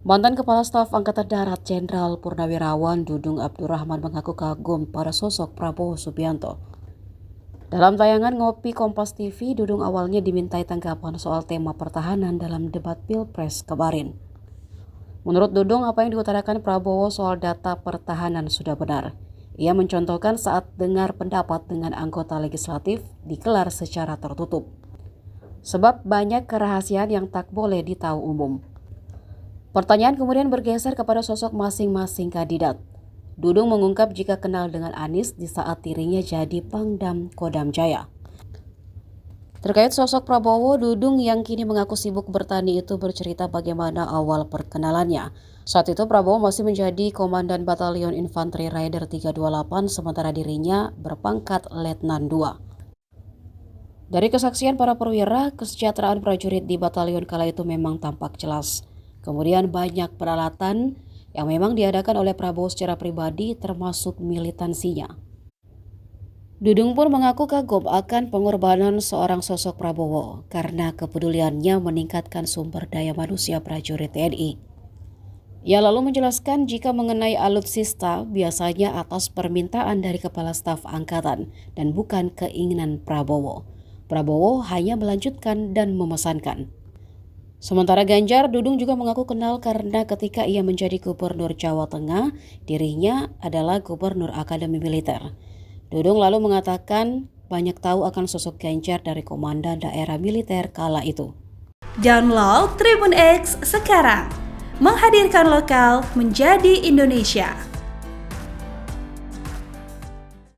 Mantan Kepala Staf Angkatan Darat Jenderal Purnawirawan Dudung Abdurrahman mengaku kagum pada sosok Prabowo Subianto. Dalam tayangan Ngopi Kompas TV, Dudung awalnya dimintai tanggapan soal tema pertahanan dalam debat Pilpres kemarin. Menurut Dudung, apa yang diutarakan Prabowo soal data pertahanan sudah benar. Ia mencontohkan saat dengar pendapat dengan anggota legislatif dikelar secara tertutup. Sebab banyak kerahasiaan yang tak boleh ditahu umum. Pertanyaan kemudian bergeser kepada sosok masing-masing kandidat. Dudung mengungkap jika kenal dengan Anies di saat dirinya jadi Pangdam Kodam Jaya. Terkait sosok Prabowo, Dudung yang kini mengaku sibuk bertani itu bercerita bagaimana awal perkenalannya. Saat itu Prabowo masih menjadi Komandan Batalion Infanteri Raider 328 sementara dirinya berpangkat Letnan 2. Dari kesaksian para perwira, kesejahteraan prajurit di batalion kala itu memang tampak jelas. Kemudian banyak peralatan yang memang diadakan oleh Prabowo secara pribadi termasuk militansinya. Dudung pun mengaku kagum akan pengorbanan seorang sosok Prabowo karena kepeduliannya meningkatkan sumber daya manusia prajurit TNI. Ia lalu menjelaskan jika mengenai alutsista biasanya atas permintaan dari Kepala Staf Angkatan dan bukan keinginan Prabowo. Prabowo hanya melanjutkan dan memesankan. Sementara Ganjar, Dudung juga mengaku kenal karena ketika ia menjadi Gubernur Jawa Tengah, dirinya adalah Gubernur Akademi Militer. Dudung lalu mengatakan banyak tahu akan sosok Ganjar dari Komandan Daerah Militer kala itu. Download Tribun X sekarang, menghadirkan lokal menjadi Indonesia.